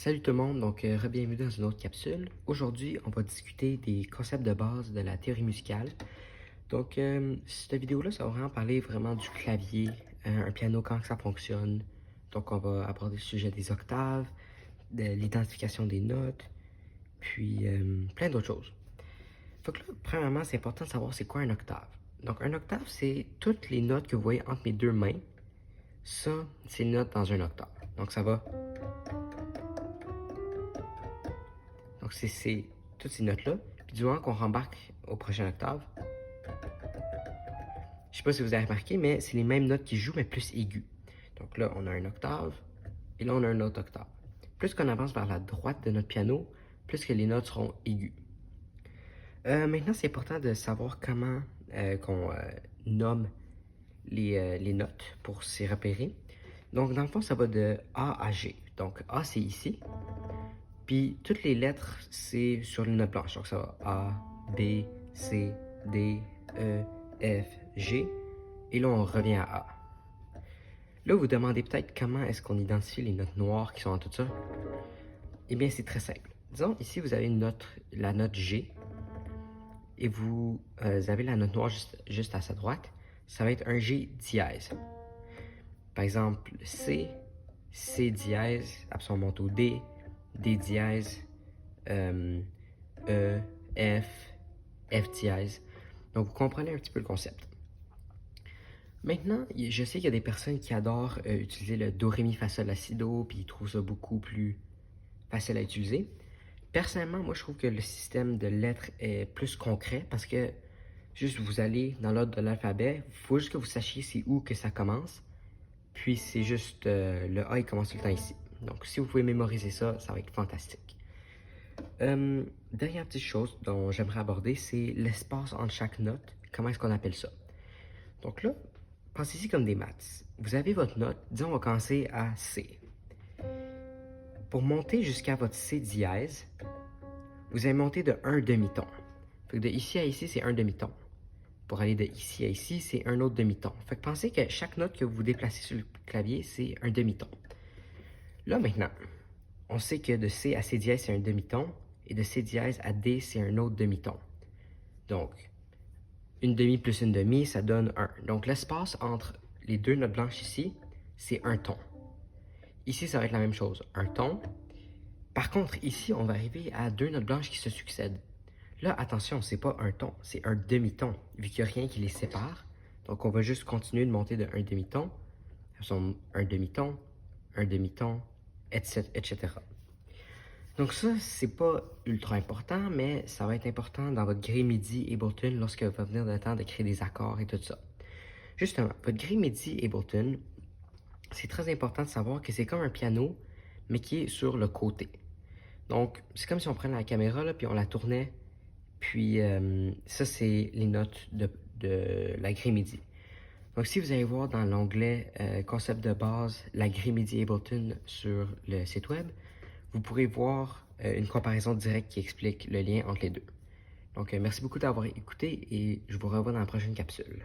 Salut tout le monde, donc bienvenue dans une autre capsule. Aujourd'hui, on va discuter des concepts de base de la théorie musicale. Donc, cette vidéo-là, ça va vraiment parler vraiment du clavier, un piano, quand ça fonctionne. Donc, on va aborder le sujet des octaves, de l'identification des notes, puis plein d'autres choses. Fait que là, premièrement, c'est important de savoir c'est quoi un octave. Donc, un octave, c'est toutes les notes que vous voyez entre mes deux mains. Ça, c'est les notes dans un octave. Donc, ça va. Donc, c'est toutes ces notes-là. Puis du moment qu'on rembarque au prochain octave, je sais pas si vous avez remarqué, mais c'est les mêmes notes qui jouent, mais plus aiguës. Donc là, on a un octave, et là, on a un autre octave. Plus qu'on avance vers la droite de notre piano, plus que les notes seront aiguës. Maintenant, c'est important de savoir comment qu'on nomme les notes pour s'y repérer. Donc, dans le fond, ça va de A à G. Donc, A, c'est ici. Puis, toutes les lettres, c'est sur les notes blanches. Donc, ça va A, B, C, D, E, F, G. Et là, on revient à A. Là, vous vous demandez peut-être comment est-ce qu'on identifie les notes noires qui sont en tout ça. Eh bien, c'est très simple. Disons, ici, vous avez la note G. Et vous avez la note noire juste à sa droite. Ça va être un G dièse. Par exemple, C, C dièse, après on monte au D, D dièse, E, F, F dièse. Donc, vous comprenez un petit peu le concept. Maintenant, je sais qu'il y a des personnes qui adorent utiliser le Do, Ré, Mi, Fa, Sol, La, Si, Do, puis ils trouvent ça beaucoup plus facile à utiliser. Personnellement, moi, je trouve que le système de lettres est plus concret parce que juste vous allez dans l'ordre de l'alphabet, il faut juste que vous sachiez c'est où que ça commence. Puis c'est juste le A, il commence tout le temps ici. Donc si vous pouvez mémoriser ça, ça va être fantastique. Dernière petite chose dont j'aimerais aborder, c'est l'espace entre chaque note. Comment est-ce qu'on appelle ça? Donc là, pensez-y comme des maths. Vous avez votre note, disons on va commencer à C. Pour monter jusqu'à votre C dièse, vous allez monter de un demi-ton. Fait que de ici à ici, c'est un demi-ton. Pour aller de ici à ici, c'est un autre demi-ton. Fait que pensez que chaque note que vous déplacez sur le clavier, c'est un demi-ton. Là, maintenant, on sait que de C à C dièse, c'est un demi-ton, et de C dièse à D, c'est un autre demi-ton. Donc, une demi plus une demi, ça donne un. Donc, l'espace entre les deux notes blanches ici, c'est un ton. Ici, ça va être la même chose, un ton. Par contre, ici, on va arriver à deux notes blanches qui se succèdent. Là, attention, c'est pas un ton, c'est un demi-ton, vu qu'il n'y a rien qui les sépare. Donc, on va juste continuer de monter de un demi-ton, un demi-ton, etc. Donc ça, c'est pas ultra important, mais ça va être important dans votre grille MIDI Ableton lorsque va venir le temps de créer des accords et tout ça. Justement, votre grille MIDI Ableton, c'est très important de savoir que c'est comme un piano, mais qui est sur le côté. Donc, c'est comme si on prenait la caméra, là, puis on la tournait, puis ça, c'est les notes de la grille MIDI. Donc, si vous allez voir dans l'onglet concept de base, la grille MIDI Ableton sur le site web, vous pourrez voir une comparaison directe qui explique le lien entre les deux. Donc, merci beaucoup d'avoir écouté et je vous revois dans la prochaine capsule.